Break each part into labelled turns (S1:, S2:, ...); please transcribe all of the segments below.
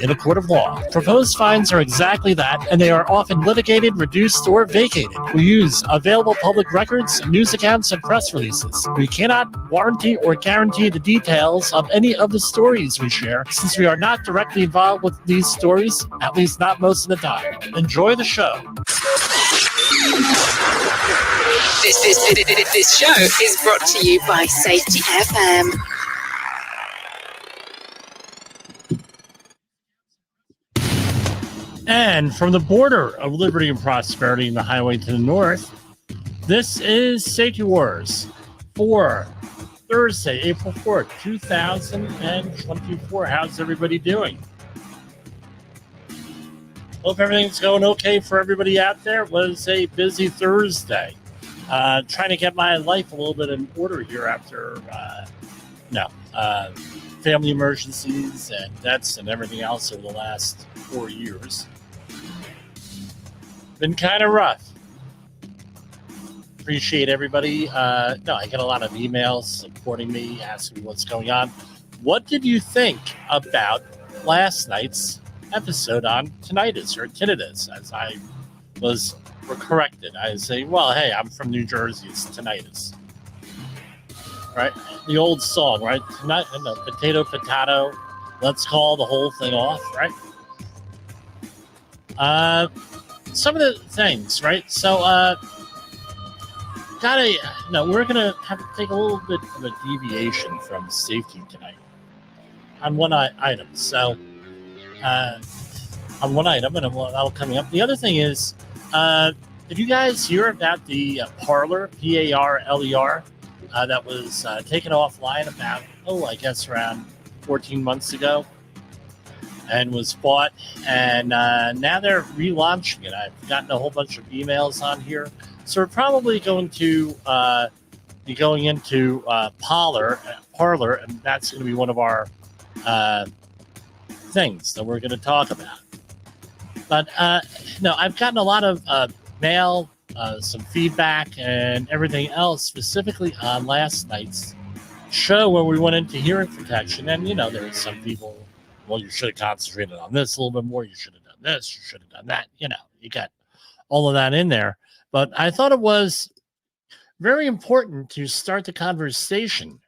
S1: in a court of law. Proposed fines are exactly that, and they are often litigated, reduced, or vacated. We use available public records, news accounts, and press releases. We cannot warranty or guarantee the details of any of the stories we share, since we are not directly involved with these stories, at least not most of the time. Enjoy the show.
S2: This show is brought to you by Safety FM.
S1: And from the border of liberty and prosperity and the highway to the north, this is Safety Wars for Thursday, April 4th, 2024. How's everybody doing? Hope everything's going okay for everybody out there. It was a busy Thursday. Trying to get my life a little bit in order here after family emergencies and deaths and everything else over the last 4 years. Been kind of rough. Appreciate everybody. I get a lot of emails supporting me, asking me what's going on. What did you think about last night's episode on tinnitus or tinnitus? As I was corrected, I say, well, hey, I'm from New Jersey. It's tinnitus, right? The old song, right? Potato, potato. Let's call the whole thing off, right? Some of the things, right? So, we're gonna have to take a little bit of a deviation from safety tonight on one item. So, on one item, and that'll coming up. The other thing is, did you guys hear about the Parler, Parler, that was taken offline about, I guess around 14 months ago, and was bought, and now they're relaunching it. I've gotten a whole bunch of emails on here, so we're probably going to be going into Parler, and that's going to be one of our things that we're going to talk about. But I've gotten a lot of mail, some feedback, and everything else, specifically on last night's show where we went into hearing protection. And there were some people, well, you should have concentrated on this a little bit more. You should have done this. You should have done that. You got all of that in there. But I thought it was very important to start the conversation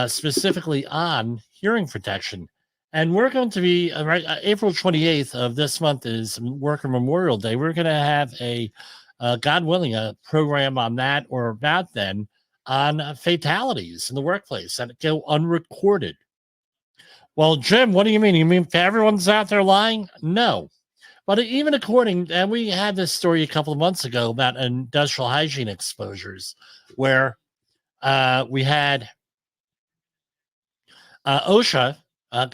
S1: specifically on hearing protection. And we're going to be, April 28th of this month is Worker Memorial Day. We're going to have God willing, a program on that or about then on fatalities in the workplace that go unrecorded. Well, Jim, what do you mean? You mean everyone's out there lying? No. But even according, and we had this story a couple of months ago about industrial hygiene exposures, where we had OSHA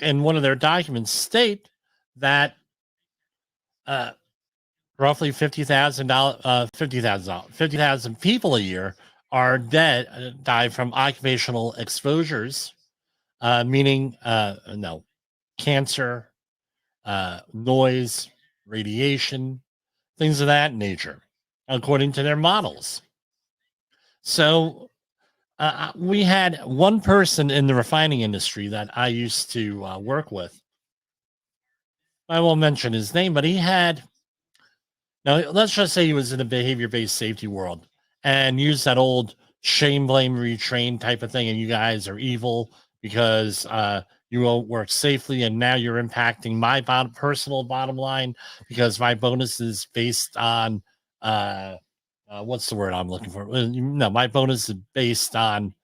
S1: in one of their documents state that roughly 50,000 people a year are die from occupational exposures, meaning cancer, noise, radiation, things of that nature, according to their models. So we had one person in the refining industry that I used to work with. I won't mention his name, but he had, now let's just say he was in the behavior-based safety world and used that old shame, blame, retrain type of thing. And you guys are evil because you won't work safely. And now you're impacting my personal bottom line because my bonus is based on, what's the word I'm looking for? No, my bonus is based on,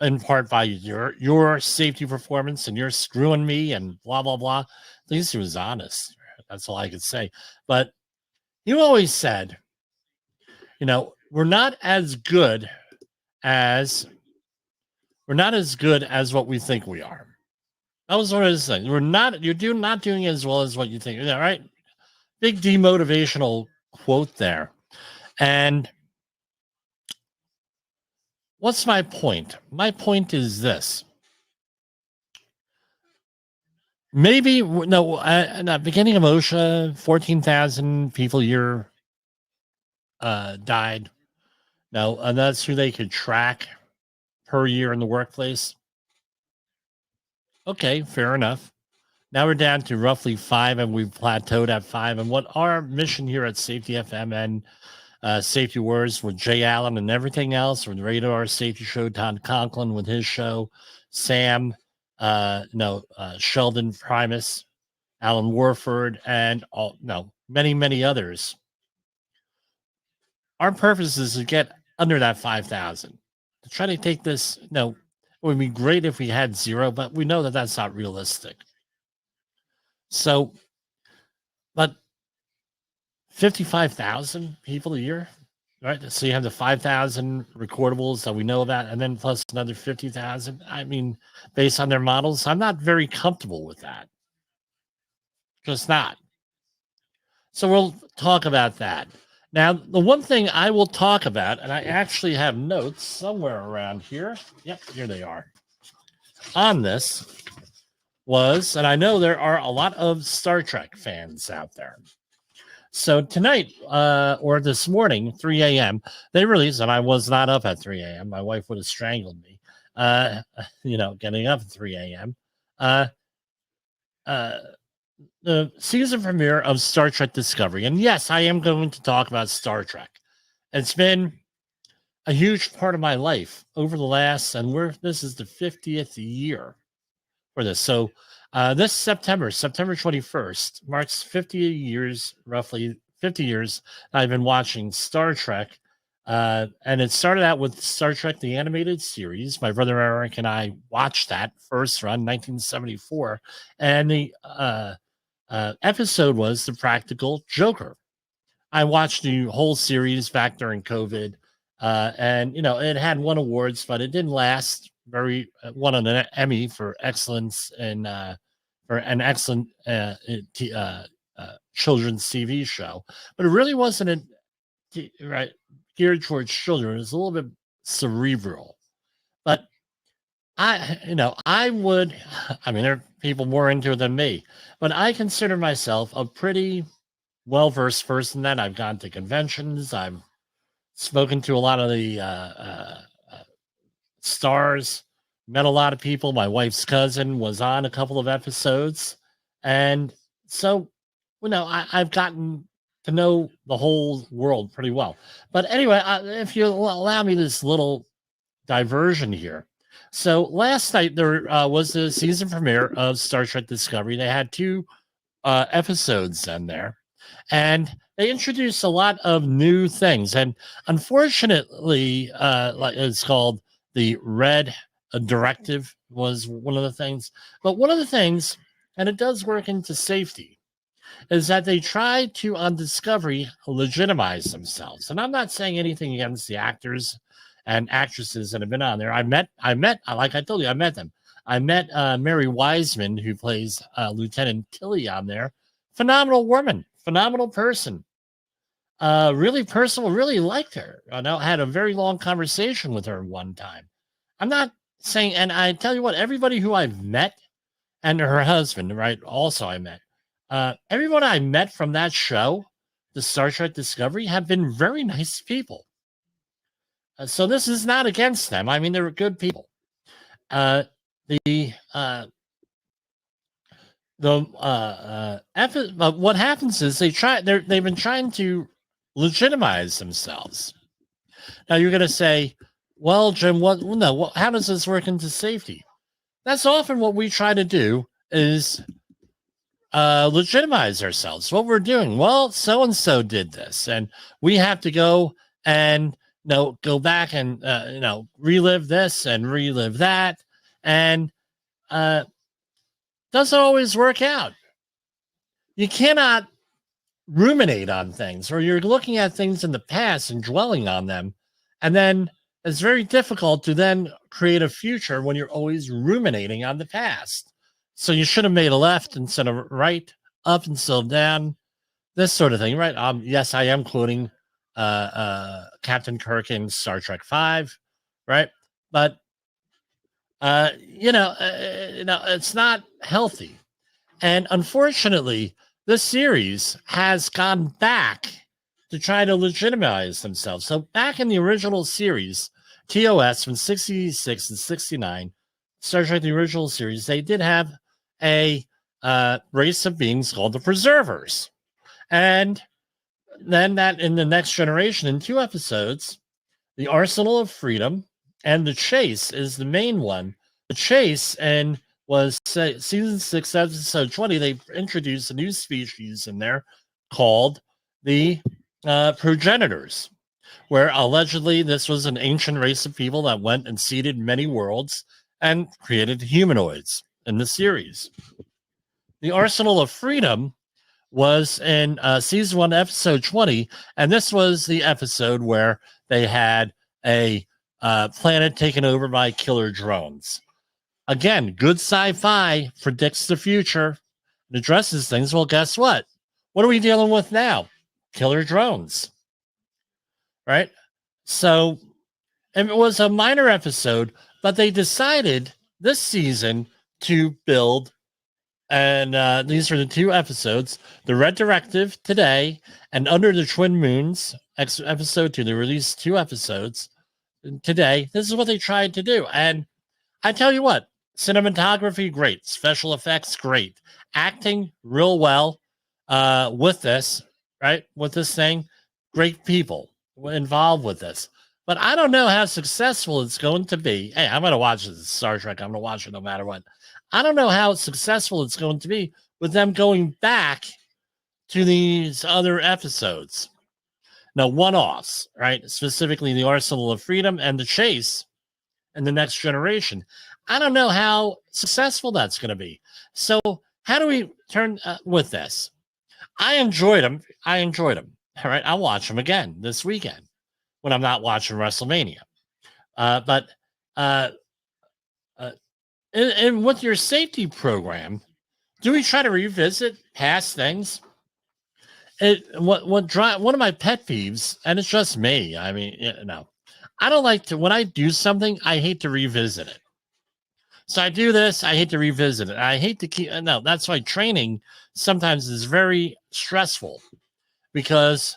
S1: in part by your safety performance, and you're screwing me and blah, blah, blah. At least he was honest. That's all I could say. But you always said, we're not as good as what we think we are. That was one of his things. You're not doing as well as what you think. Yeah, right? Big demotivational quote there. And what's my point? My point is this. Maybe, at the beginning of OSHA, 14,000 people a year died. Now, and that's who they could track per year in the workplace. Okay, fair enough. Now we're down to roughly 5, and we've plateaued at 5. And what our mission here at Safety FM and Safety Words with Jay Allen and everything else, with Radar Safety Show, Todd Conklin with his show, Sam, Sheldon Primus, Alan Warford, and many, many others. Our purpose is to get under that 5,000. To try to take this, it would be great if we had 0, but we know that that's not realistic. So, but 55,000 people a year, right? So you have the 5,000 recordables that we know about, and then plus another 50,000. I mean, based on their models, I'm not very comfortable with that. Just not. So we'll talk about that. Now, the one thing I will talk about, and I actually have notes somewhere around here. Yep, here they are. On this was, and I know there are a lot of Star Trek fans out there. So tonight, or this morning, 3 a.m., they released, and I was not up at 3 a.m. My wife would have strangled me, getting up at 3 a.m. The season premiere of Star Trek Discovery. And yes, I am going to talk about Star Trek. It's been a huge part of my life over the last, and this is the 50th year for this. So this September 21st, marks 50 years, roughly 50 years, I've been watching Star Trek. And it started out with Star Trek, the animated series. My brother Eric and I watched that first run, 1974. And the episode was The Practical Joker. I watched the whole series back during COVID. And, it had won awards, but it didn't last won an Emmy for excellence in for an excellent children's TV show. But it really wasn't geared towards children. It was a little bit cerebral. But there are people more into it than me, but I consider myself a pretty well-versed person. That I've gone to conventions. I've spoken to a lot of the stars, met a lot of people. My wife's cousin was on a couple of episodes. And so, I've gotten to know the whole world pretty well. But anyway, if you allow me this little diversion here. So last night there was the season premiere of Star Trek Discovery. They had 2 episodes in there, and they introduced a lot of new things. And unfortunately, it's called the Red Directive was one of the things. But one of the things, and it does work into safety, is that they try to, on Discovery, legitimize themselves. And I'm not saying anything against the actors and actresses that have been on there. I met, like I told you, I met them. I met Mary Wiseman, who plays Lieutenant Tilly on there. Phenomenal woman, phenomenal person. Really personal, really liked her. I had a very long conversation with her one time. I'm not saying, and I tell you what, everybody who I've met, and her husband, right, also I met, everyone I met from that show, the Star Trek Discovery, have been very nice people. So this is not against them. I mean, they were good people. What happens is they've been trying to legitimize themselves. Now you're going to say, well, Jim, how does this work into safety? That's often what we try to do, is legitimize ourselves. What we're doing, well, so-and-so did this, and we have to go and go back and relive this and relive that, and doesn't always work out. You cannot ruminate on things, or you're looking at things in the past and dwelling on them, and then it's very difficult to then create a future when you're always ruminating on the past. So you should have made a left instead of right, up instead of down, this sort of thing, right? Yes, I am quoting Captain Kirk in Star Trek V, right? But it's not healthy. And unfortunately, this series has gone back to try to legitimize themselves. So back in the original series, TOS from 66 and 69, Star Trek, the original series, they did have a race of beings called the Preservers. And then that in the next generation, in 2 episodes, the Arsenal of Freedom and the Chase is the main one. The Chase and was season 6, episode 20. They introduced a new species in there called the progenitors, where allegedly this was an ancient race of people that went and seeded many worlds and created humanoids in the series. The Arsenal of Freedom was in season 1, episode 20, and this was the episode where they had a planet taken over by killer drones. Again, good sci-fi predicts the future and addresses things. Well, guess what? What are we dealing with now? Killer drones, right? So, and it was a minor episode, but they decided this season to build, and these are the 2 episodes, The Red Directive today and Under the Twin Moons, episode 2. They released 2 episodes today. This is what they tried to do. And I tell you what, cinematography, great. Special effects, great. Acting real well with this, right? With this thing. Great people involved with this. But I don't know how successful it's going to be. Hey, I'm going to watch this Star Trek. I'm going to watch it no matter what. I don't know how successful it's going to be with them going back to these other episodes. Now, one-offs, right? Specifically the Arsenal of Freedom and the Chase and the Next Generation. I don't know how successful that's going to be. So how do we turn with this? I enjoyed them. All right, I'll watch them again this weekend when I'm not watching WrestleMania. But with your safety program, do we try to revisit past things? One of my pet peeves, and it's just me. I mean, I don't like to, when I do something, I hate to revisit it. So I do this, I hate to revisit it. I hate to keep, no, that's why training sometimes is very stressful because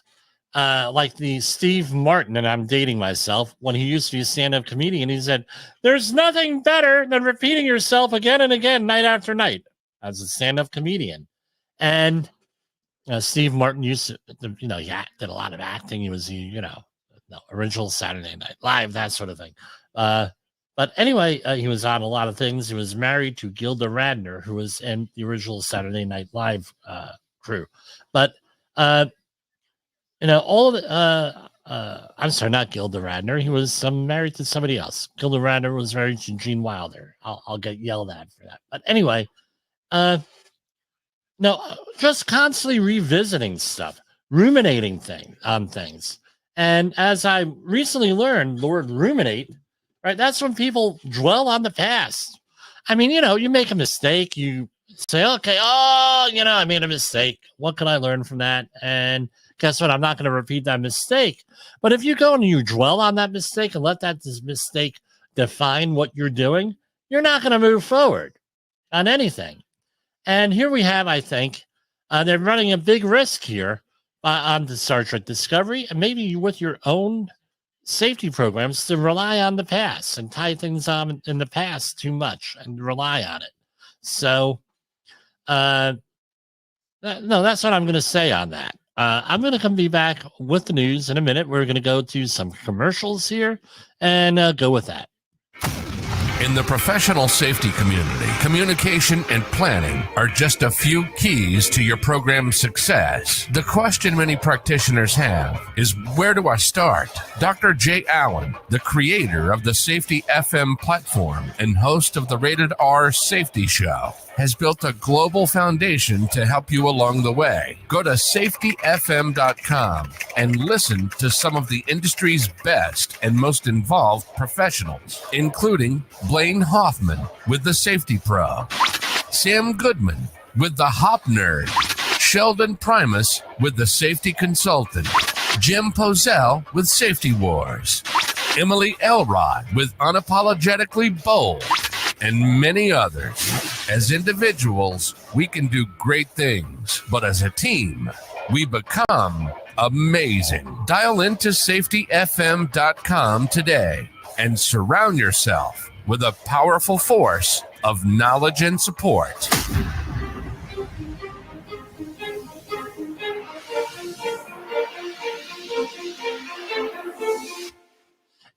S1: like the Steve Martin, and I'm dating myself, when he used to be a stand-up comedian, he said, there's nothing better than repeating yourself again and again, night after night, as a stand-up comedian. And Steve Martin used to, he did a lot of acting. He was, original Saturday Night Live, that sort of thing. But anyway, he was on a lot of things. He was married to Gilda Radner, who was in the original Saturday Night Live crew. But, all of the, I'm sorry, not Gilda Radner. He was married to somebody else. Gilda Radner was married to Gene Wilder. I'll get yelled at for that. But anyway, just constantly revisiting stuff, ruminating on things. And as I recently learned, the word ruminate, right? That's when people dwell on the past. I mean, you make a mistake, you say, okay, I made a mistake. What can I learn from that? And guess what? I'm not going to repeat that mistake. But if you go and you dwell on that mistake and let that mistake define what you're doing, you're not going to move forward on anything. And here we have, I think, they're running a big risk here on the Star Trek Discovery, and maybe with your own safety programs, to rely on the past and tie things on in the past too much and rely on it. So, that's what I'm going to say on that. I'm going to come be back with the news in a minute. We're going to go to some commercials here and go with that.
S3: In the professional safety community, communication and planning are just a few keys to your program's success. The question many practitioners have is, where do I start? Dr. Jay Allen, the creator of the Safety FM platform and host of the Rated R Safety Show, has built a global foundation to help you along the way. Go to safetyfm.com and listen to some of the industry's best and most involved professionals, including Blaine Hoffman with the Safety Pro, Sam Goodman with the Hop Nerd, Sheldon Primus with the Safety Consultant, Jim Pozell with Safety Wars, Emily Elrod with Unapologetically Bold, and many others. As individuals, we can do great things, but as a team, we become amazing. Dial into safetyfm.com today and surround yourself with a powerful force of knowledge and support.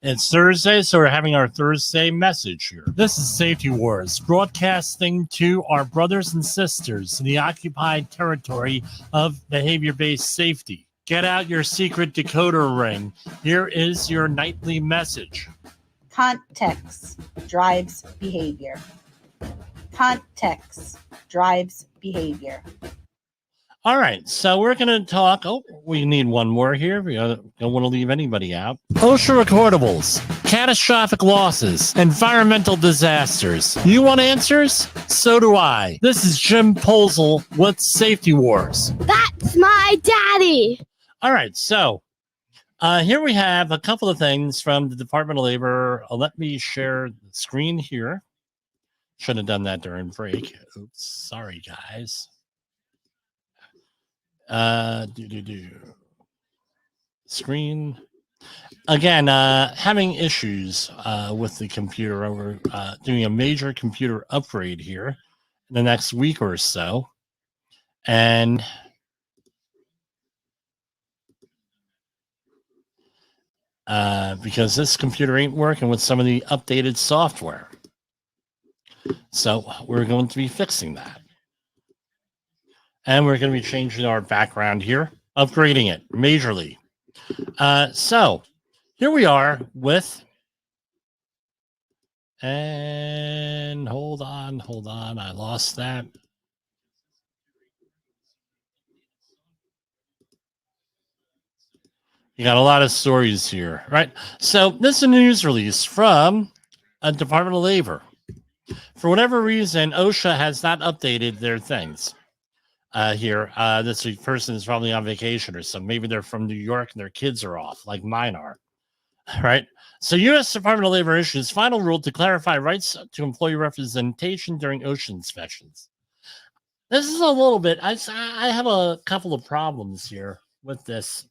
S1: It's Thursday, so we're having our Thursday message here. This is Safety Wars, broadcasting to our brothers and sisters in the occupied territory of behavior-based safety. Get out your secret decoder ring. Here is your nightly message.
S4: Context drives behavior. Context drives behavior.
S1: All right, so we're going to talk. Oh, we need one more here. We don't want to leave anybody out. OSHA recordables, catastrophic losses, environmental disasters. You want answers? So do I. This is Jim Posel with Safety Wars.
S5: That's my daddy.
S1: All right, so here we have a couple of things from the Department of Labor. Let me share the screen here. Should have done that during break. Oops, sorry, guys. Screen again, having issues with the computer. We're doing a major computer upgrade here in the next week or so, and because this computer ain't working with some of the updated software, so we're going to be fixing that. And we're going to be changing our background here, upgrading it majorly. So here we are with, and hold on, I lost that. You got a lot of stories here, right? So this is a news release from a Department of Labor. For whatever reason, OSHA has not updated their things. Here, this person is probably on vacation or something. Maybe they're from New York and their kids are off, like mine are. Right? So, U.S. Department of Labor issues final rule to clarify rights to employee representation during OSHA inspections. This is a little bit. I have a couple of problems here with this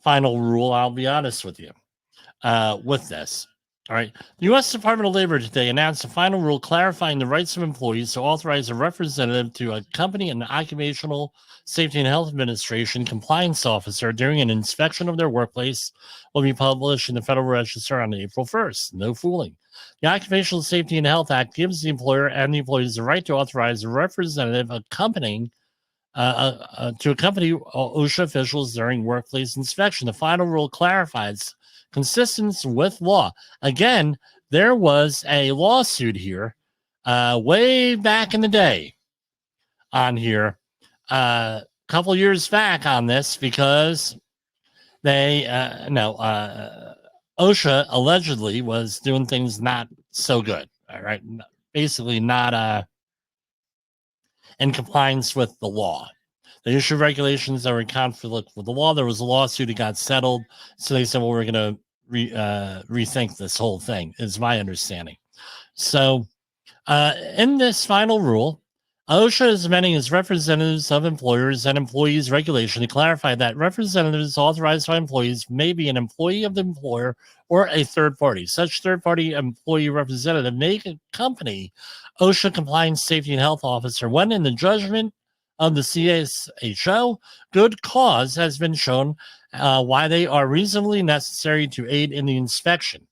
S1: final rule. I'll be honest with you. With this. All right. The U.S. Department of Labor today announced a final rule clarifying the rights of employees to authorize a representative to accompany an Occupational Safety and Health Administration compliance officer during an inspection of their workplace will be published in the Federal Register on April 1st. No fooling. The Occupational Safety and Health Act gives the employer and the employees the right to authorize a representative accompanying to accompany OSHA officials during workplace inspection. The final rule clarifies consistence with law. Again, there was a lawsuit here way back in the day on here, a couple years back on this, because they, OSHA allegedly was doing things not so good, all right? Basically not in compliance with the law. They issued regulations that were in conflict with the law. There was a lawsuit, it got settled. So they said, well, we're going to rethink this whole thing, is my understanding. So in this final rule, OSHA is amending its representatives of employers and employees regulation to clarify that representatives authorized by employees may be an employee of the employer or a third party. Such third party employee representative may accompany OSHA compliance safety and health officer when, in the judgment of the CSHO, good cause has been shown why they are reasonably necessary to aid in the inspection.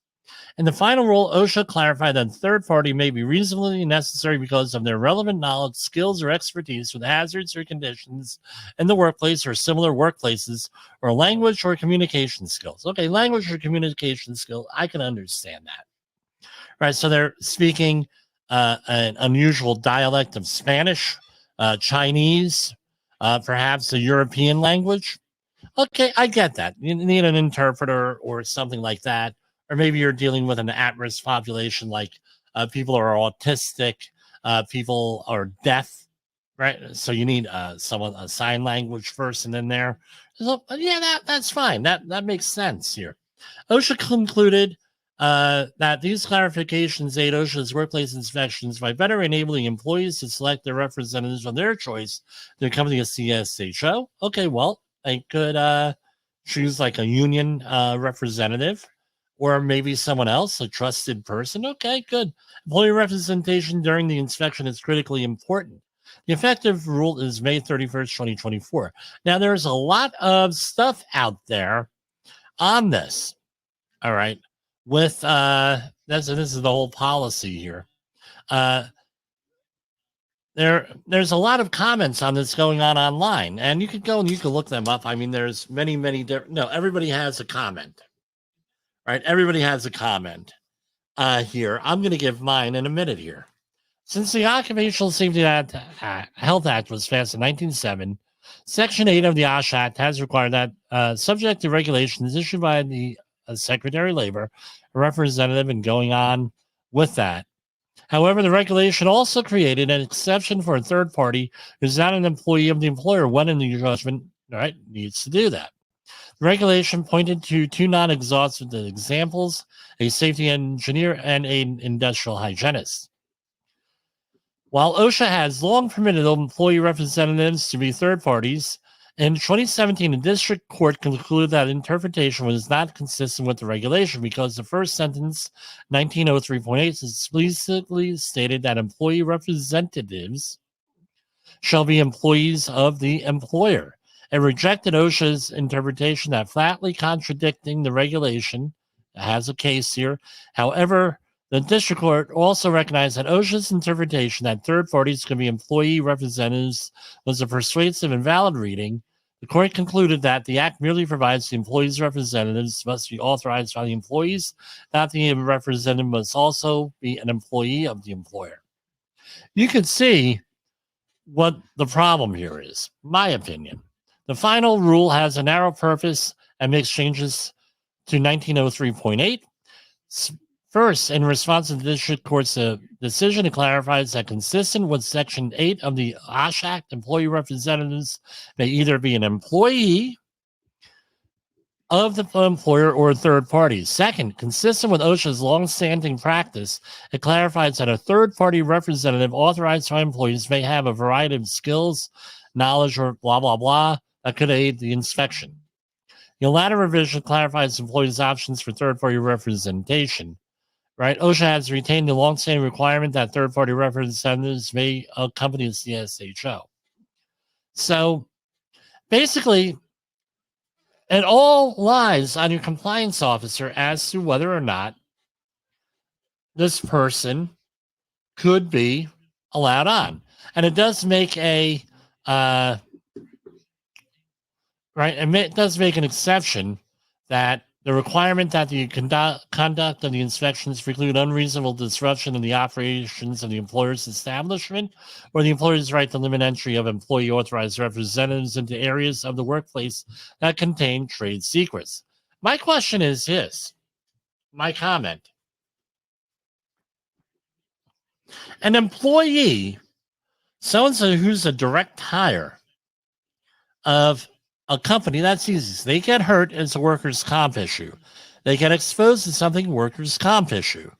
S1: In the final rule, OSHA clarified that third party may be reasonably necessary because of their relevant knowledge, skills, or expertise with hazards or conditions in the workplace or similar workplaces, or language or communication skills. Okay, language or communication skill, I can understand that. Right, so they're speaking an unusual dialect of Spanish, Chinese, perhaps a European language. Okay, I get that. You need an interpreter or something like that. Or maybe you're dealing with an at-risk population, like people are autistic, people are deaf, right? So you need a sign language person in there. So, yeah, that's fine. That makes sense here. OSHA concluded that these clarifications aid OSHA's workplace inspections by better enabling employees to select their representatives of their choice to accompany a CSHO. Okay, well, they could choose like a union representative, or maybe someone else, a trusted person. Okay, good. Employee representation during the inspection is critically important. The effective rule is May 31st, 2024. Now, there's a lot of stuff out there on this. All right. With this is the whole policy here. There's a lot of comments on this going on online, and you could go and you can look them up. I mean, there's many different. No, everybody has a comment, right? Everybody has a comment here. I'm going to give mine in a minute here. Since the Occupational Safety Health Act was passed in 1907, Section 8 of the OSHA Act has required that, subject to regulations issued by the Secretary of Labor, a representative, and going on with that. However, the regulation also created an exception for a third party who's not an employee of the employer when in the judgment, right, needs to do that. The regulation pointed to two non-exhaustive examples, a safety engineer and an industrial hygienist. While OSHA has long permitted employee representatives to be third parties, in 2017, the district court concluded that interpretation was not consistent with the regulation because the first sentence, 1903.8, explicitly stated that employee representatives shall be employees of the employer. It rejected OSHA's interpretation that flatly contradicting the regulation has a case here. However, the district court also recognized that OSHA's interpretation that third parties can be employee representatives was a persuasive and valid reading. The court concluded that the act merely provides the employees' representatives must be authorized by the employees, not the representative must also be an employee of the employer. You can see what the problem here is, my opinion. The final rule has a narrow purpose and makes changes to 1903.8. First, in response to the district court's decision, it clarifies that consistent with Section 8 of the OSHA Act, employee representatives may either be an employee of the employer or third party. Second, consistent with OSHA's long-standing practice, it clarifies that a third-party representative authorized by employees may have a variety of skills, knowledge, or blah, blah, blah, that could aid the inspection. The latter revision clarifies employees' options for third-party representation. Right, OSHA has retained the long-standing requirement that third-party representatives may accompany the CSHO. So, basically, it all lies on your compliance officer as to whether or not this person could be allowed on, and it does make a it does make an exception that the requirement that the conduct of the inspections preclude unreasonable disruption in the operations of the employer's establishment or the employer's right to limit entry of employee authorized representatives into areas of the workplace that contain trade secrets. My question is this, my comment. An employee, so-and-so who's a direct hire of a company, that's easy. They get hurt, it's a workers' comp issue. They get exposed to something, workers' comp issue.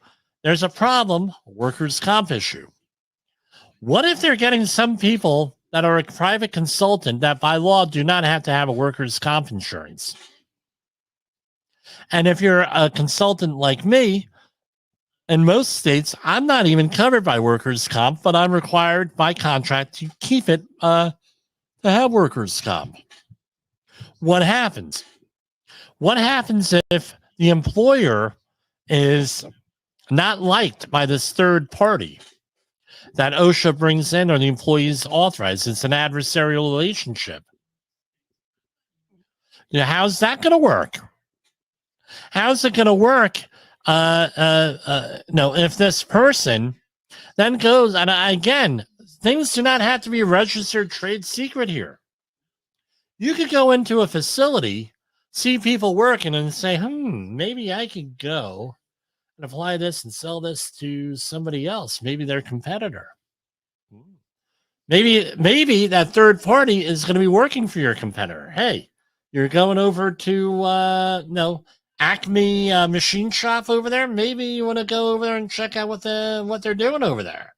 S1: There's a problem, workers' comp issue. What if they're getting some people that are a private consultant that by law do not have to have a workers' comp insurance? And if you're a consultant like me, in most states, I'm not even covered by workers' comp, but I'm required by contract to keep it to have workers' comp. What happens? What happens if the employer is not liked by this third party that OSHA brings in or the employees authorized? It's an adversarial relationship. You know, how's that going to work? How's it going to work? No, if this person then goes, and again, things do not have to be a registered trade secret here. You could go into a facility, see people working, and say, maybe I could go and apply this and sell this to somebody else, maybe their competitor. Maybe that third party is going to be working for your competitor. Hey, you're going over to Acme machine shop over there. Maybe you want to go over there and check out what they're doing over there,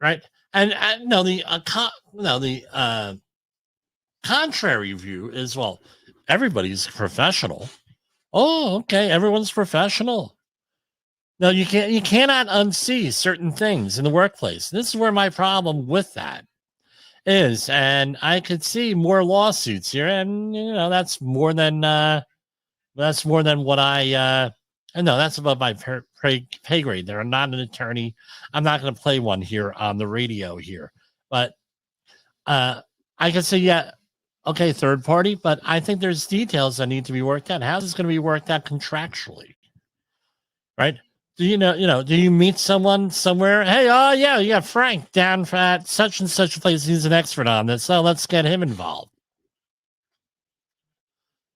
S1: right? And the contrary view is, well, everybody's professional. Oh, okay, everyone's professional. No, you can't. You cannot unsee certain things in the workplace. This is where my problem with that is, and I could see more lawsuits here, and that's more than what I. No, that's above my pay grade. There, I'm not an attorney. I'm not going to play one here on the radio here, but I can say, yeah, okay, third party, but I think there's details that need to be worked out. How's this going to be worked out contractually, right? Do do you meet someone somewhere? Hey, oh yeah, you got Frank down at such and such a place. He's an expert on this. So let's get him involved.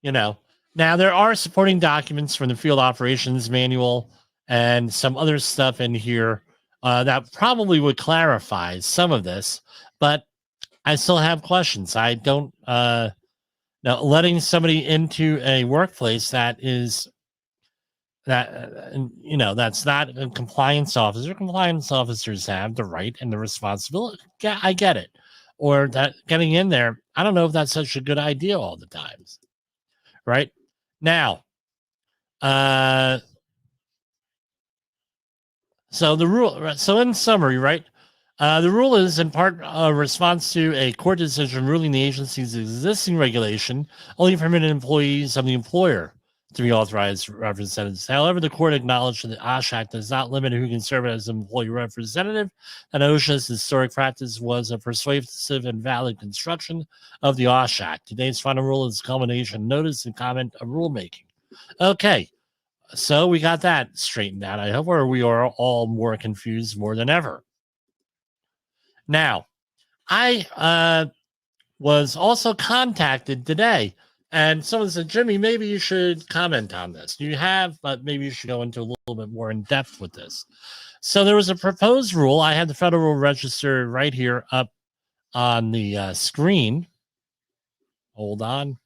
S1: Now there are supporting documents from the field operations manual and some other stuff in here that probably would clarify some of this, but I still have questions. I don't now letting somebody into a workplace that's not a compliance officer. Compliance officers have the right and the responsibility. Yeah, I get it. Or that getting in there, I don't know if that's such a good idea all the times. Right now, so the rule. So in summary, right, the rule is in part a response to a court decision ruling the agency's existing regulation only permitted employees of the employer to be authorized representatives. However, the court acknowledged that the OSHA Act does not limit who can serve as an employee representative, and OSHA's historic practice was a persuasive and valid construction of the OSHA Act. Today's final rule is a culmination notice and comment of rulemaking. Okay, so we got that straightened out, I hope, or we are all more confused more than ever. Now, I was also contacted today, and someone said, Jimmy, maybe you should comment on this. You have, but maybe you should go into a little bit more in depth with this. So there was a proposed rule. I had the Federal Register right here up on the screen. Hold on.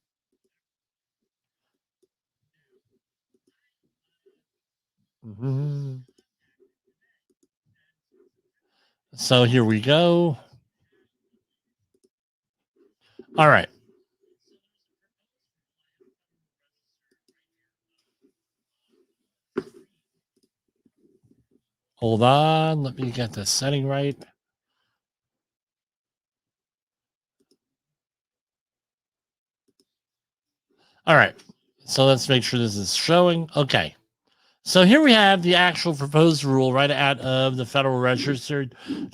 S1: Mm-hmm. So here we go. All right. Hold on. Let me get the setting right. All right. So let's make sure this is showing. Okay. So here we have the actual proposed rule right out of the Federal Register,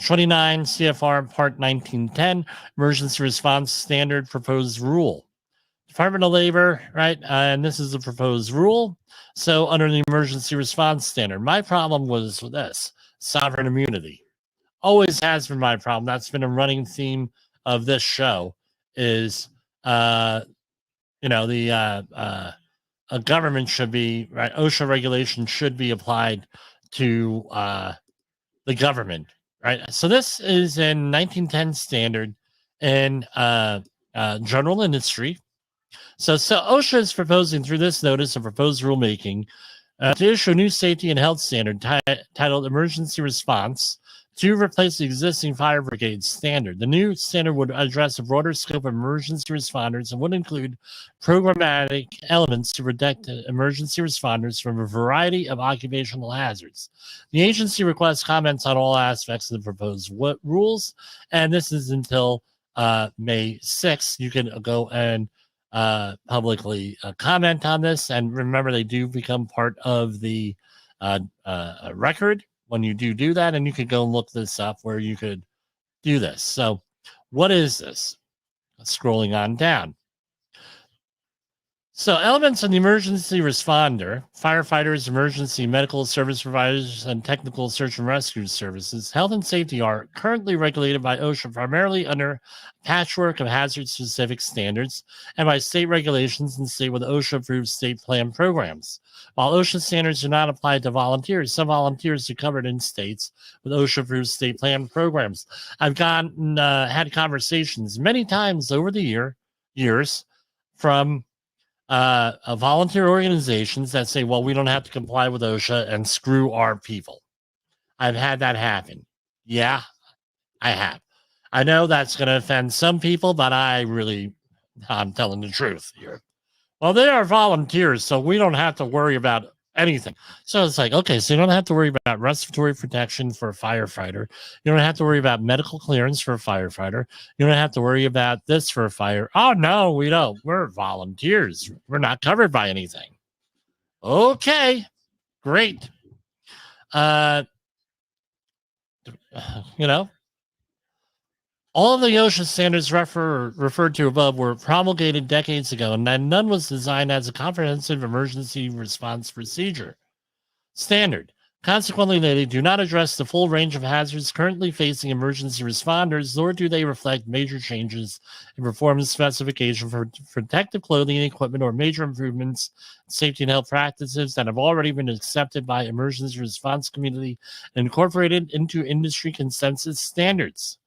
S1: 29 CFR Part 1910, Emergency Response Standard Proposed Rule. Department of Labor, right? And this is the proposed rule. So under the Emergency Response Standard, my problem was with this, sovereign immunity. Always has been my problem. That's been a running theme of this show is, a government should be, right? OSHA regulation should be applied to the government, right? So this is in 1910 standard in general industry. So OSHA is proposing through this notice of proposed rulemaking to issue a new safety and health standard titled Emergency Response to replace the existing fire brigade standard. The new standard would address a broader scope of emergency responders and would include programmatic elements to protect emergency responders from a variety of occupational hazards. The agency requests comments on all aspects of the proposed rules, and this is until May 6th. You can go and publicly comment on this, and remember, they do become part of the record when you do that, and you could go look this up where you could do this. So what is this? Scrolling on down. So elements of the emergency responder, firefighters, emergency medical service providers, and technical search and rescue services, health and safety are currently regulated by OSHA primarily under a patchwork of hazard-specific standards and by state regulations and state with OSHA-approved state plan programs. While OSHA standards do not apply to volunteers, some volunteers are covered in states with OSHA-approved state plan programs. I've had conversations many times over the years from volunteer organizations that say, well, we don't have to comply with OSHA and screw our people. I've had that happen. Yeah, I have. I know that's going to offend some people, but I'm telling the truth here. Well, they are volunteers, so we don't have to worry about anything. So it's like, okay, so you don't have to worry about respiratory protection for a firefighter. You don't have to worry about medical clearance for a firefighter. You don't have to worry about this for a fire. Oh, no, we don't. We're volunteers. We're not covered by anything. Okay, great. You know, all of the OSHA standards referred to above were promulgated decades ago, and none was designed as a comprehensive emergency response procedure standard. Consequently, they do not address the full range of hazards currently facing emergency responders, nor do they reflect major changes in performance specification for protective clothing and equipment or major improvements in safety and health practices that have already been accepted by emergency response community and incorporated into industry consensus standards.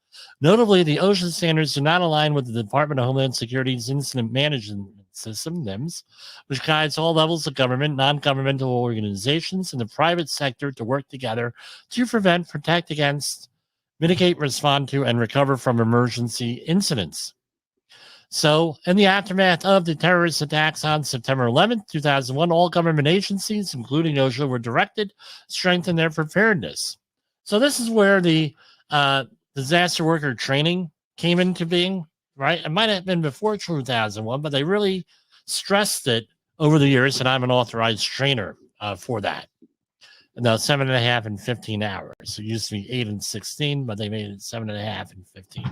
S1: Notably, the OSHA standards do not align with the Department of Homeland Security's Incident Management System, NIMS, which guides all levels of government, non-governmental organizations, and the private sector to work together to prevent, protect against, mitigate, respond to, and recover from emergency incidents. So, in the aftermath of the terrorist attacks on September 11th, 2001, all government agencies, including OSHA, were directed to strengthen their preparedness. So this is where the disaster worker training came into being, right? It might have been before 2001, but they really stressed it over the years, and I'm an authorized trainer for that. Now, 7.5 and 15 hours. It used to be 8 and 16, but they made it 7.5 and 15.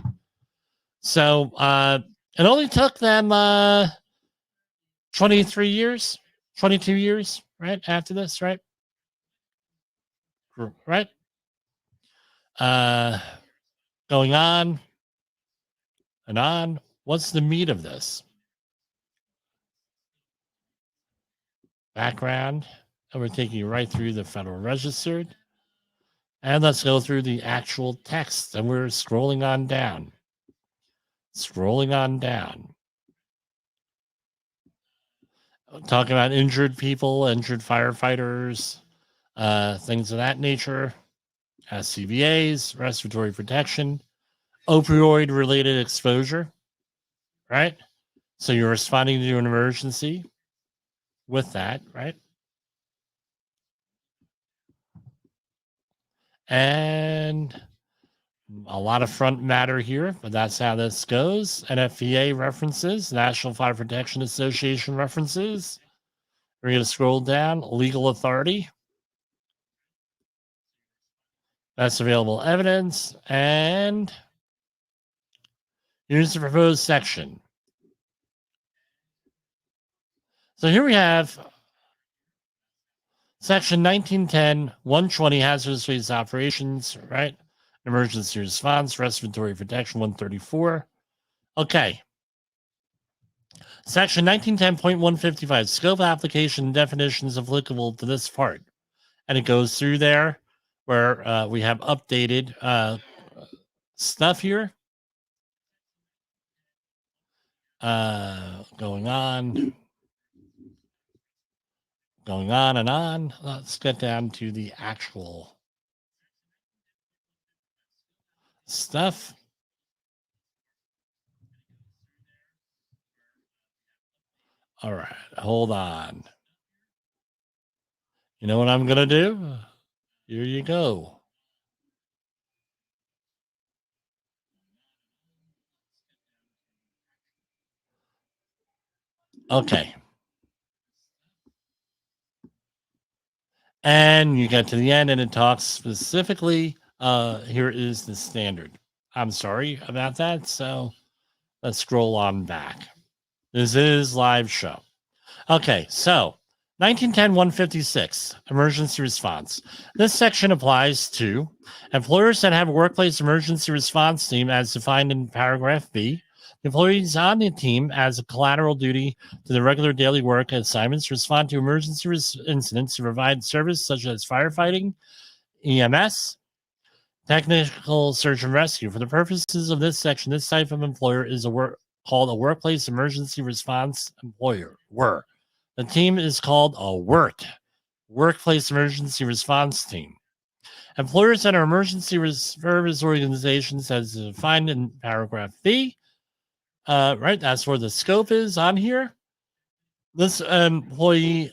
S1: So it only took them 22 years, right, after this, right? Right? Going on and on. What's the meat of this? Background. And we're taking you right through the Federal Register. And let's go through the actual text. And we're scrolling on down. Scrolling on down. Talking about injured people, injured firefighters, things of that nature. CVAs, respiratory protection, opioid-related exposure, right? So you're responding to an emergency with that, right? And a lot of front matter here, but that's how this goes. NFPA references, National Fire Protection Association references. We're going to scroll down. Legal authority. That's available evidence. And here's the proposed section. So here we have Section 1910, 120, hazardous waste operations, right? Emergency response, respiratory protection, 134. Okay. Section 1910.155, scope, application, and definitions applicable to this part. And it goes through there where we have updated stuff here. Going on and on. Let's get down to the actual stuff. All right, hold on. You know what I'm going to do? Here you go. Okay. And you get to the end and it talks specifically, here is the standard. I'm sorry about that. So let's scroll on back. This is live show. Okay, so 1910-156, emergency response. This section applies to employers that have a workplace emergency response team as defined in paragraph B. Employees on the team as a collateral duty to the regular daily work assignments respond to emergency incidents to provide service such as firefighting, EMS, technical search and rescue. For the purposes of this section, this type of employer is called a workplace emergency response employer. The team is called a workplace emergency response team. Employers that are emergency service organizations as defined in paragraph B. Right, that's where the scope is on here. This employee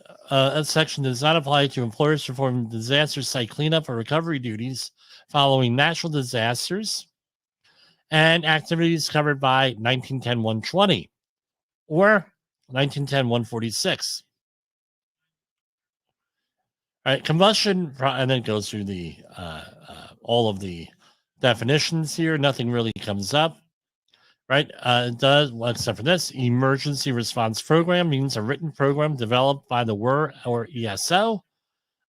S1: section does not apply to employers performing disaster site cleanup or recovery duties following natural disasters and activities covered by 1910-120 or 1910-146. All right, combustion, and then it goes through the all of the definitions here. Nothing really comes up, right? It does, well, except for this. Emergency response program means a written program developed by the WER or ESO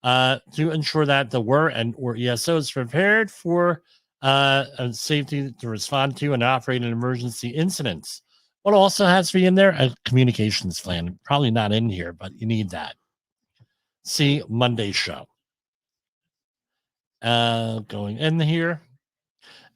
S1: to ensure that the WER and or ESO is prepared for safety to respond to and operate in emergency incidents. What also has to be in there? A communications plan. Probably not in here, but you need that. See Monday's show. Going in here.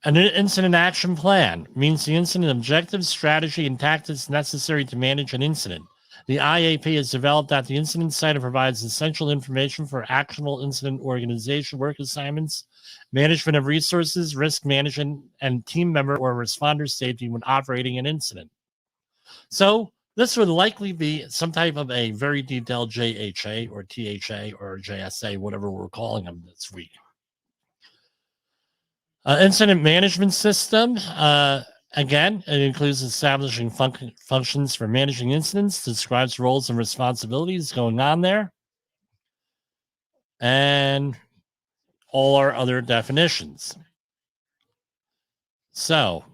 S1: An incident action plan means the incident objectives, strategy, and tactics necessary to manage an incident. The IAP is developed at the incident site and provides essential information for actionable incident organization, work assignments, management of resources, risk management, and team member or responder safety when operating an incident. So this would likely be some type of a very detailed JHA or THA or JSA, whatever we're calling them this week. Incident management system. Again, it includes establishing functions for managing incidents, describes roles and responsibilities going on there, and all our other definitions. So,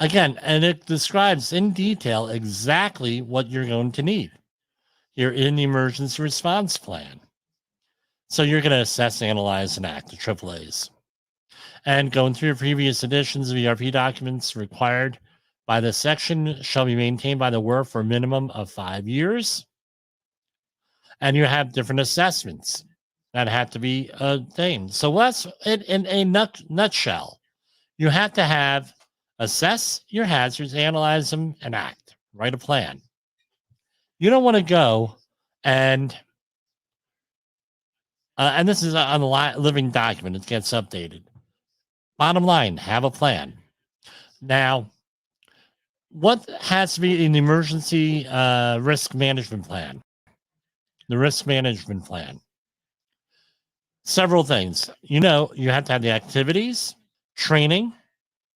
S1: again, and it describes in detail exactly what you're going to need. You're in the emergency response plan. So you're going to assess, analyze, and act, the AAAs. And going through previous editions of ERP documents required by this section shall be maintained by the WER for a minimum of 5 years. And you have different assessments that have to be obtained. So what's in a nutshell? You have to assess your hazards, analyze them, and act. Write a plan. You don't want to go and this is on the living document. It gets updated. Bottom line, have a plan. Now, what has to be in the emergency risk management plan? The risk management plan. Several things. You have to have the activities, training,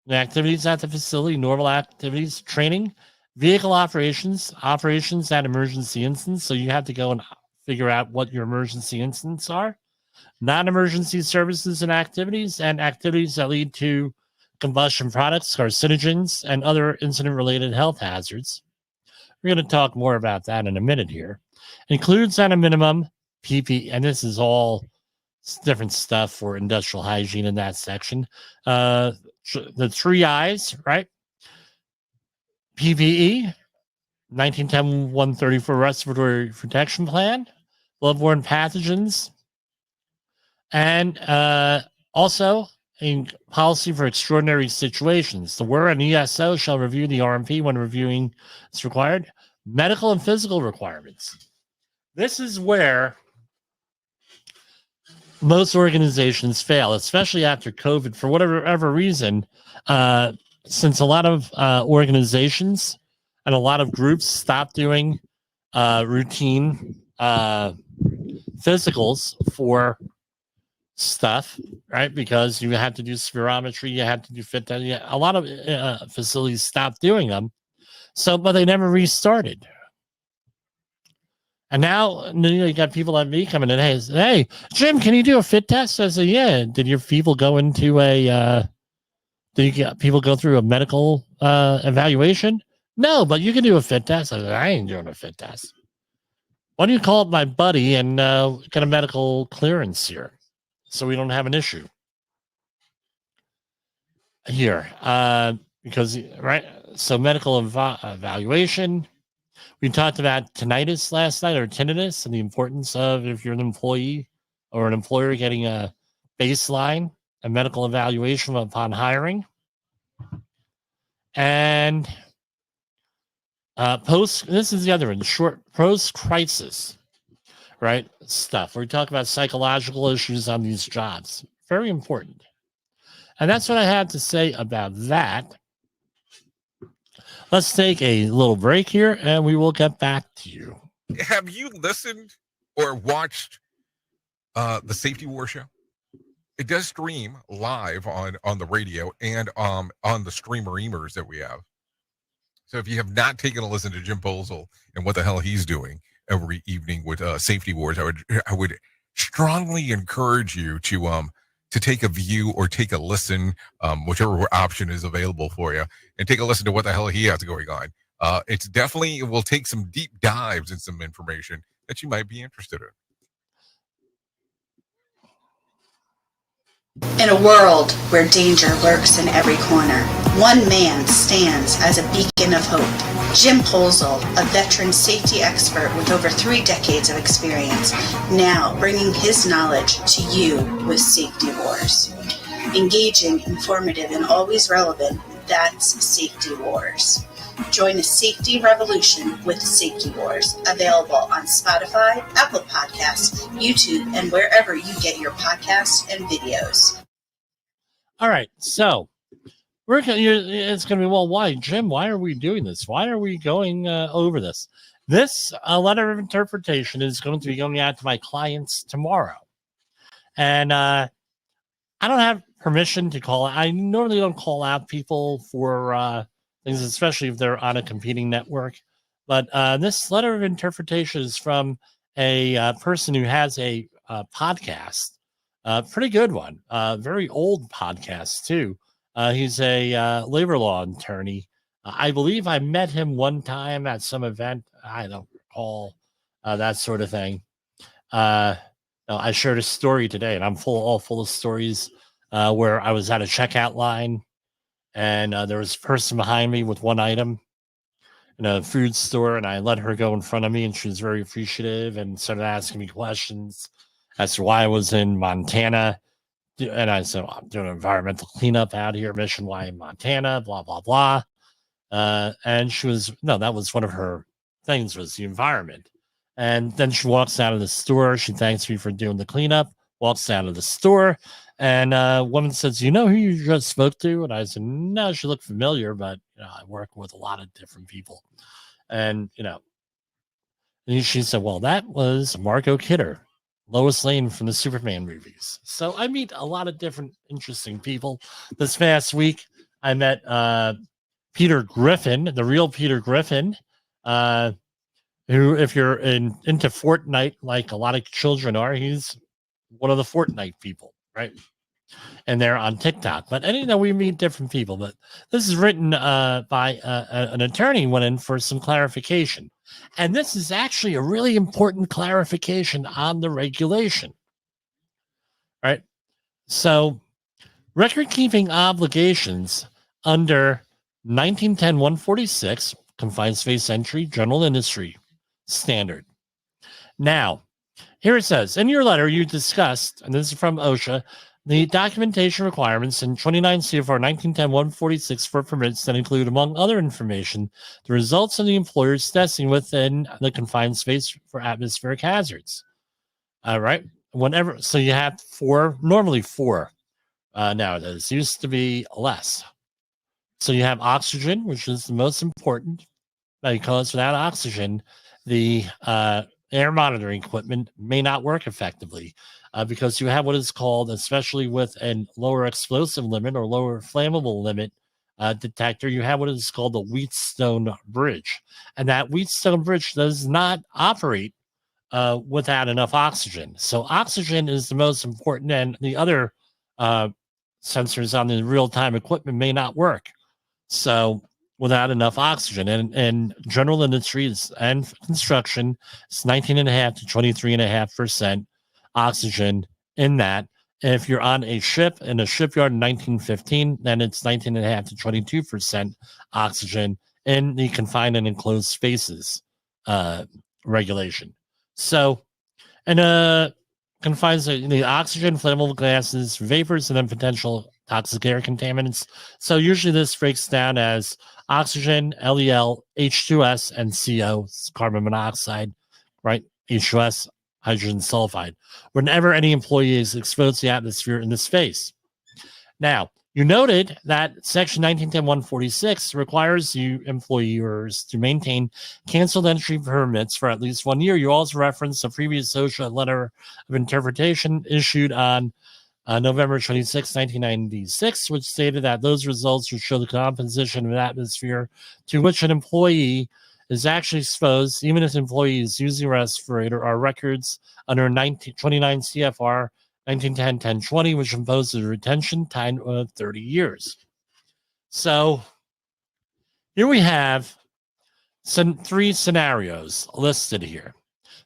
S1: the activities at the facility, normal activities, training, vehicle operations at emergency incidents. So you have to go and figure out what your emergency incidents are, non-emergency services and activities that lead to combustion products, carcinogens, and other incident-related health hazards. We're going to talk more about that in a minute here. Includes at a minimum PPE, and this is all different stuff for industrial hygiene in that section. The 3 I's, right? PPE, 1910-134 respiratory protection plan, bloodborne pathogens, and also a policy for extraordinary situations. The WER and ESO shall review the RMP when reviewing is required. Medical and physical requirements. This is where most organizations fail, especially after COVID, for whatever reason, since a lot of organizations and a lot of groups stopped doing routine physicals for stuff, right? Because you had to do spirometry, you had to do fit test. A lot of facilities stopped doing them. So, but they never restarted. And now you got people like me coming in. Hey, Jim, can you do a fit test? I said, yeah. Did your people go into did you get people go through a medical evaluation? No, but you can do a fit test. I said, I ain't doing a fit test. Why don't you call up my buddy and get a medical clearance here so we don't have an issue here? Because, right, so medical evaluation. We talked about tinnitus last night, or tinnitus, and the importance of, if you're an employee or an employer, getting a baseline, a medical evaluation upon hiring. And this is the other one, short post-crisis, right, stuff. We talk about psychological issues on these jobs. Very important. And that's what I had to say about that. let's take a little break here, and we will get back to you.
S6: Have you listened or watched the Safety War show? It does stream live on the radio and on the streamer-emers that we have. So if you have not taken a listen to Jim Posel and what the hell he's doing every evening with Safety Wars, I would strongly encourage you to take a view or take a listen, whichever option is available for you, and take a listen to what the hell he has going on. It will take some deep dives and some information that you might be interested in.
S4: In a world where danger lurks in every corner, one man stands as a beacon of hope. Jim Posel, a veteran safety expert with over 3 decades of experience, now bringing his knowledge to you with Safety Wars. Engaging, informative, and always relevant, that's Safety Wars. Join the safety revolution with Safety Wars, available on Spotify, Apple Podcasts, YouTube, and wherever you get your podcasts and videos.
S1: All right, so it's going to be, well, why, Jim? Why are we doing this? Why are we going over this? This letter of interpretation is going to be going out to my clients tomorrow, and I don't have permission to call. I normally don't call out people for things, especially if they're on a competing network. But this letter of interpretation is from a person who has a podcast, pretty good one, very old podcast too. He's a labor law attorney. I believe I met him one time at some event. I don't recall that sort of thing. I shared a story today, and I'm all full of stories where I was at a checkout line. And there was a person behind me with one item in a food store, and I let her go in front of me, and she was very appreciative and started asking me questions as to why I was in Montana. And I said, I'm doing environmental cleanup out here, Mission Y in Montana, blah, blah, blah. And she was, that was one of her things, was the environment. And then she walks out of the store. She thanks me for doing the cleanup, walks out of the store. And a woman says, you know who you just spoke to? And I said, no, she looked familiar, but I work with a lot of different people. And, and she said, well, that was Margot Kidder, Lois Lane from the Superman movies. So I meet a lot of different interesting people. This past week, I met Peter Griffin, the real Peter Griffin, who, if you're into Fortnite, like a lot of children are, he's one of the Fortnite people, right? And they're on TikTok. But we meet different people. But this is written by an attorney who went in for some clarification. And this is actually a really important clarification on the regulation. Right? So record-keeping obligations under 1910-146, confined space entry, general industry standard. Now, here it says, in your letter you discussed, and this is from OSHA, the documentation requirements in 29 CFR 1910-146 for permits that include, among other information, the results of the employer's testing within the confined space for atmospheric hazards. All right. So you have normally four nowadays. Used to be less. So you have oxygen, which is the most important, because without oxygen, the air monitoring equipment may not work effectively. Because you have what is called, especially with a lower explosive limit or lower flammable limit detector, you have what is called the Wheatstone Bridge. And that Wheatstone Bridge does not operate without enough oxygen. So oxygen is the most important, and the other sensors on the real-time equipment may not work. So without enough oxygen, and general industries and construction, it's 19.5 to 23.5% oxygen in that. If you're on a ship in a shipyard in 1915, then it's 19.5 to 22% oxygen in the confined and enclosed spaces regulation. So, and confines the oxygen, flammable gases, vapors, and then potential toxic air contaminants. So usually this breaks down as oxygen, LEL, H2S, and CO, carbon monoxide, right? H2S, hydrogen sulfide, whenever any employee is exposed to the atmosphere in this space. Now, You noted that Section 1910-146 requires you employers to maintain canceled entry permits for at least 1 year. You also referenced a previous OSHA letter of interpretation issued on November 26, 1996, which stated that those results would show the composition of an atmosphere to which an employee is actually exposed, even if the employee is using a respirator, are records under 29 CFR 1910-1020, which imposes a retention time of 30 years. So here we have three scenarios listed here.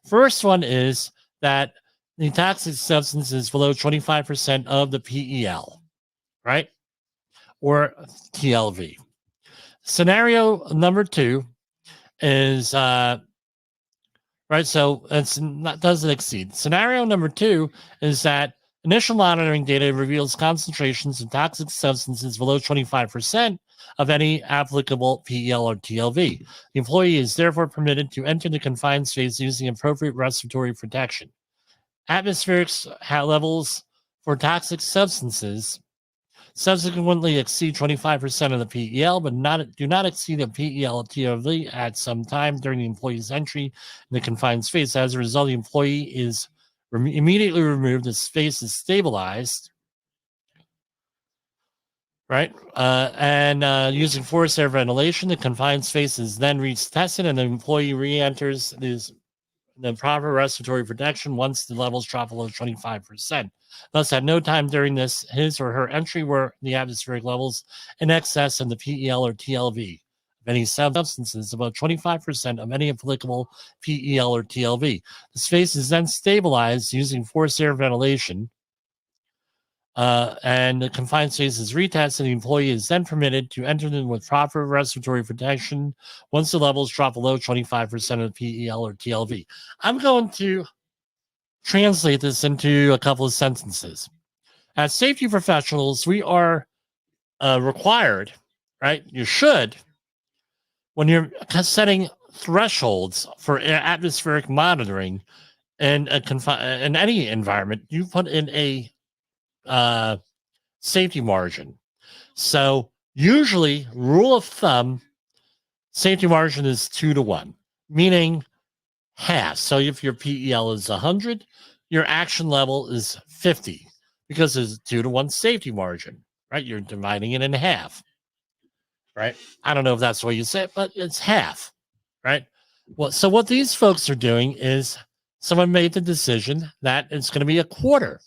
S1: First one is that the toxic substance is below 25% of the PEL, right? Or TLV. Scenario number two is right, so it's not doesn't exceed. Scenario number two is that initial monitoring data reveals concentrations of toxic substances below 25% of any applicable PEL or TLV. The employee is therefore permitted to enter the confined space using appropriate respiratory protection. Atmospheric levels for toxic substances subsequently exceed 25% of the PEL, but do not exceed the PEL or TLV at some time during the employee's entry in the confined space. As a result, the employee is immediately removed. The space is stabilized, right? And using forced air ventilation, the confined space is then retested, and the employee re-enters the proper respiratory protection once the levels drop below 25%. Thus, at no time during his or her entry were the atmospheric levels in excess of the PEL or TLV of any substances above 25% of any applicable PEL or TLV. The space is then stabilized using forced air ventilation, and the confined space is retested. The employee is then permitted to enter them with proper respiratory protection once the levels drop below 25% of the PEL or TLV. I'm going to translate this into a couple of sentences. As safety professionals, we are required, right? You should, when you're setting thresholds for atmospheric monitoring in any environment, you put in a safety margin. So usually, rule of thumb, safety margin is 2-to-1, meaning half. So if your PEL is 100, your action level is 50 because there's a 2-to-1 safety margin, right? You're dividing it in half, right? I don't know if that's the way you say it, but it's half, right? Well, so what these folks are doing is someone made the decision that it's going to be a quarter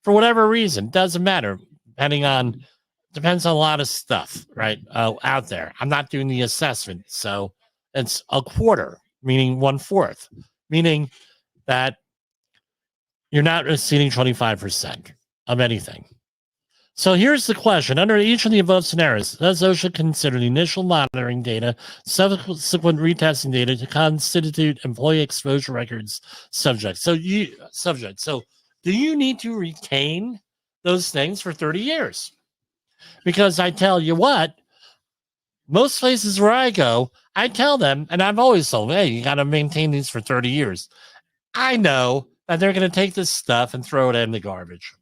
S1: for whatever reason. Doesn't matter, depends on a lot of stuff, right? Out there. I'm not doing the assessment, so it's a quarter, meaning 1/4, meaning that you're not exceeding 25% of anything. So here's the question. Under each of the above scenarios, does OSHA consider the initial monitoring data, subsequent retesting data to constitute employee exposure records subject? So do you need to retain those things for 30 years? Because I tell you what, most places where I go, I tell them, and I've always told them, hey, you got to maintain these for 30 years. I know that they're going to take this stuff and throw it in the garbage,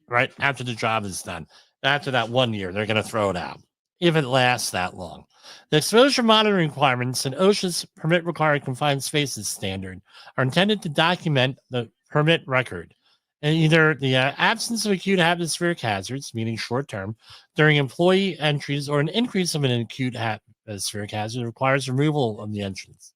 S1: right? After the job is done. After that 1 year, they're going to throw it out, if it lasts that long. The exposure monitoring requirements in OSHA's permit required confined spaces standard are intended to document the permit record and either the absence of acute atmospheric hazards, meaning short term, during employee entries, or an increase of an acute atmospheric hazard requires removal of the entrance.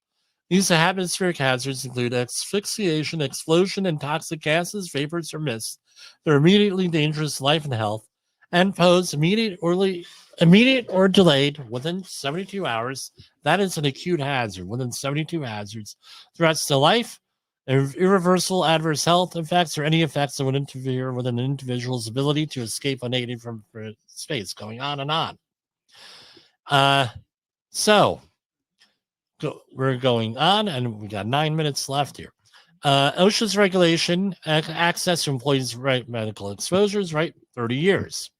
S1: These atmospheric hazards include asphyxiation, explosion, and toxic gases, vapors, or mists that are immediately dangerous to life and health and pose immediate or delayed within 72 hours. That is an acute hazard. Within 72 hazards, threats to life, irreversible adverse health effects, or any effects that would interfere with an individual's ability to escape unaided from space, going on and on. We're going on, and we got 9 minutes left here. OSHA's regulation, access to employees' right medical exposures, right, 30 years.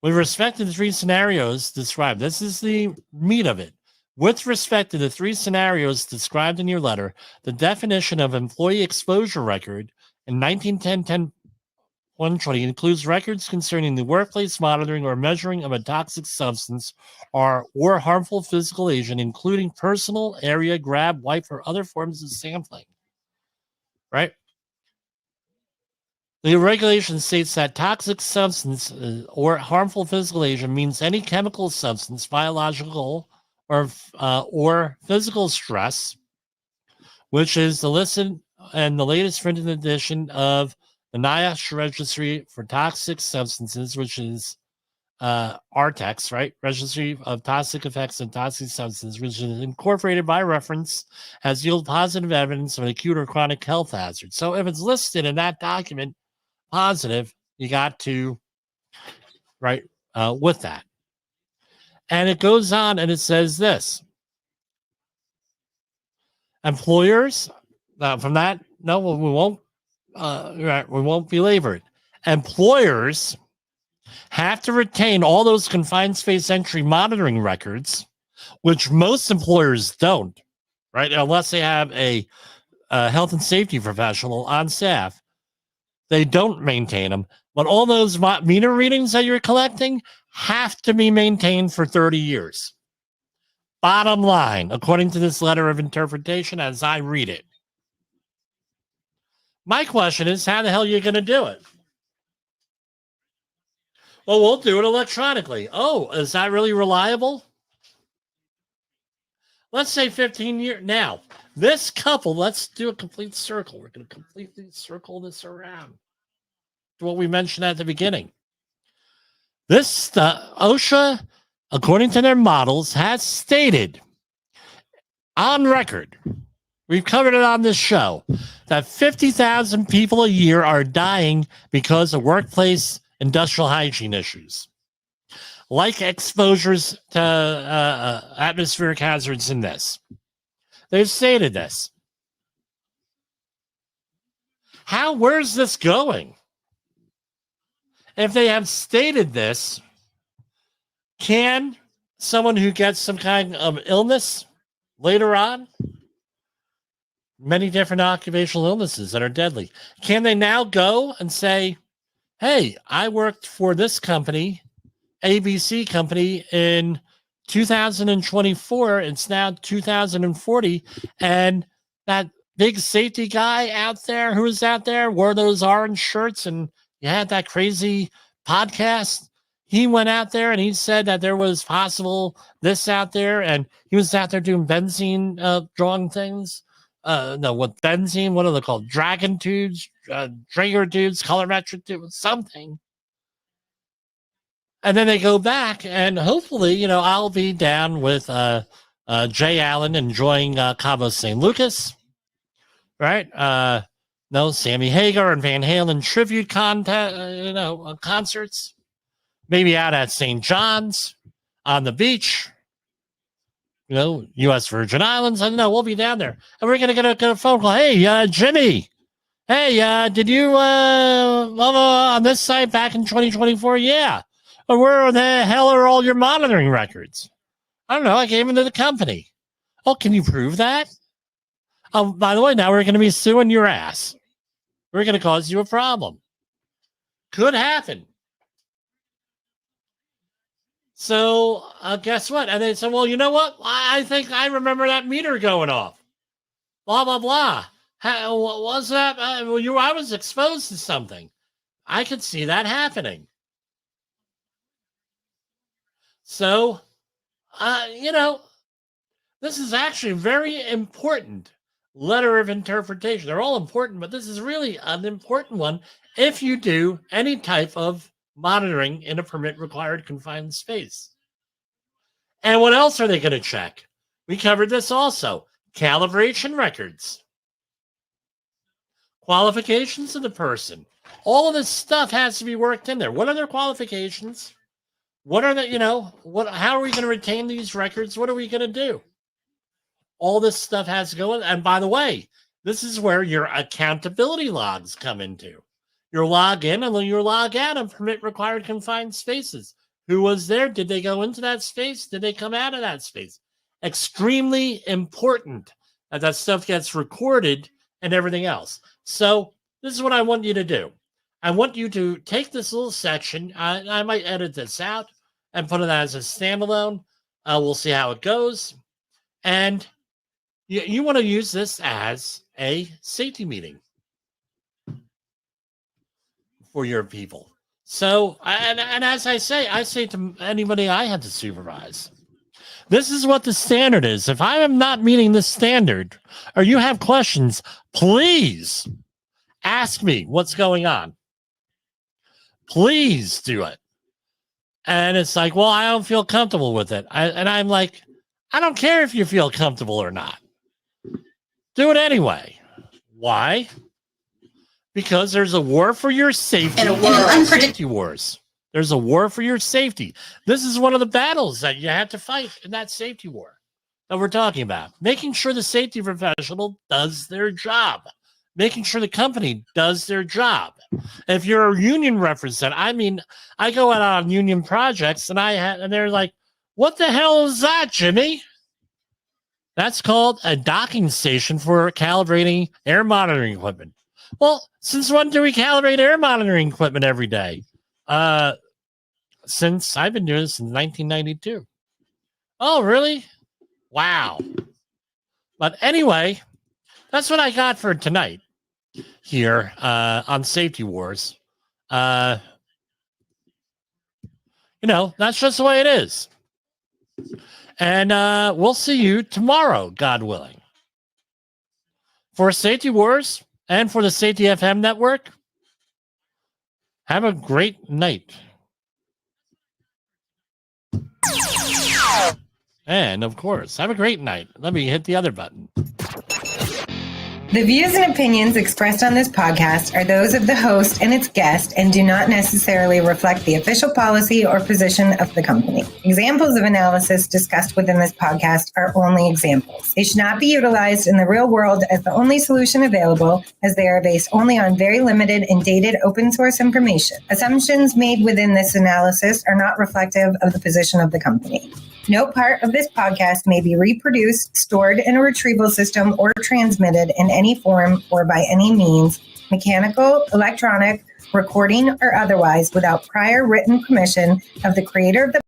S1: With respect to the three scenarios described, this is the meat of it. With respect to the three scenarios described in your letter, the definition of employee exposure record in 1910-10 120 includes records concerning the workplace monitoring or measuring of a toxic substance or harmful physical agent, including personal area grab, wipe, or other forms of sampling. Right? The regulation states that toxic substance or harmful physical agent means any chemical substance, biological or physical stress, which is listed in the latest printed edition of the NIOSH Registry for Toxic Substances, which is RTEX, right? Registry of Toxic Effects and Toxic Substances, which is incorporated by reference, has yielded positive evidence of an acute or chronic health hazard. So if it's listed in that document positive, you got to write with that. And it goes on and it says this. Employers, from that, no, we won't. We won't belabor it. Employers have to retain all those confined space entry monitoring records, which most employers don't, right? Unless they have a health and safety professional on staff, they don't maintain them. But all those meter readings that you're collecting have to be maintained for 30 years. Bottom line, according to this letter of interpretation, as I read it. My question is, how the hell are you going to do it? Well, we'll do it electronically. Oh, is that really reliable? Let's say 15 years. Now, this couple, let's do a complete circle. We're going to completely circle this around to what we mentioned at the beginning. The OSHA, according to their models, has stated on record, we've covered it on this show, that 50,000 people a year are dying because of workplace industrial hygiene issues, like exposures to atmospheric hazards in this. They've stated this. Where's this going? If they have stated this, can someone who gets some kind of illness later on, many different occupational illnesses that are deadly, can they now go and say, hey, I worked for this company, ABC company, in 2024. It's now 2040. And that big safety guy out there who was out there wore those orange shirts and you had that crazy podcast. He went out there and he said that there was possible this out there. And he was out there doing benzene drawing things. What benzene, what are they called? Dragon tubes, Drager tubes, colorimetric tubes, something. And then they go back and hopefully, I'll be down with Jay Allen enjoying Cabo St. Lucas, right? Sammy Hagar and Van Halen tribute concerts. Maybe out at St. John's on the beach. U.S. Virgin Islands. I don't know. We'll be down there. And we're going to get a phone call. Hey, Jimmy. Hey, did you on this site back in 2024? Yeah. But where the hell are all your monitoring records? I don't know. I gave them to the company. Oh, can you prove that? Oh, by the way, now we're going to be suing your ass. We're going to cause you a problem. Could happen. So guess what? And they said, well, you know what? I think I remember that meter going off. Blah, blah, blah. What was that? I was exposed to something. I could see that happening. So, this is actually a very important letter of interpretation. They're all important, but this is really an important one if you do any type of monitoring in a permit-required confined space. And what else are they going to check? We covered this also. Calibration records. Qualifications of the person. All of this stuff has to be worked in there. What are their qualifications? What are the, how are we going to retain these records? What are we going to do? All this stuff has to go in. And by the way, this is where your accountability logs come into. Your log in and your log out of permit required confined spaces. Who was there? Did they go into that space? Did they come out of that space? Extremely important that stuff gets recorded and everything else. So this is what I want you to do. I want you to take this little section. I might edit this out and put it as a standalone. We'll see how it goes. And you want to use this as a safety meeting for your people. So, and as I say to anybody I had to supervise, this is what the standard is. If I am not meeting this standard or you have questions, please ask me what's going on. Please do it. And it's like, well, I don't feel comfortable with it. I'm like, I don't care if you feel comfortable or not. Do it anyway. Why? Because there's a war for your safety. Safety wars. There's a war for your safety. This is one of the battles that you have to fight in that safety war that we're talking about. Making sure the safety professional does their job. Making sure the company does their job. If you're a union representative, I mean, I go out on union projects and they're like, what the hell is that, Jimmy? That's called a docking station for calibrating air monitoring equipment. Well, since when do we calibrate air monitoring equipment every day? Since I've been doing this since 1992. Oh, really? Wow. But anyway, that's what I got for tonight here on Safety Wars. That's just the way it is. And we'll see you tomorrow, God willing. For Safety Wars and for the Safety FM network, have a great night. And, of course, have a great night. Let me hit the other button.
S7: The views and opinions expressed on this podcast are those of the host and its guest and do not necessarily reflect the official policy or position of the company. Examples of analysis discussed within this podcast are only examples. They should not be utilized in the real world as the only solution available, as they are based only on very limited and dated open source information. Assumptions made within this analysis are not reflective of the position of the company. No part of this podcast may be reproduced, stored in a retrieval system, or transmitted in any form or by any means, mechanical, electronic, recording, or otherwise, without prior written permission of the creator of the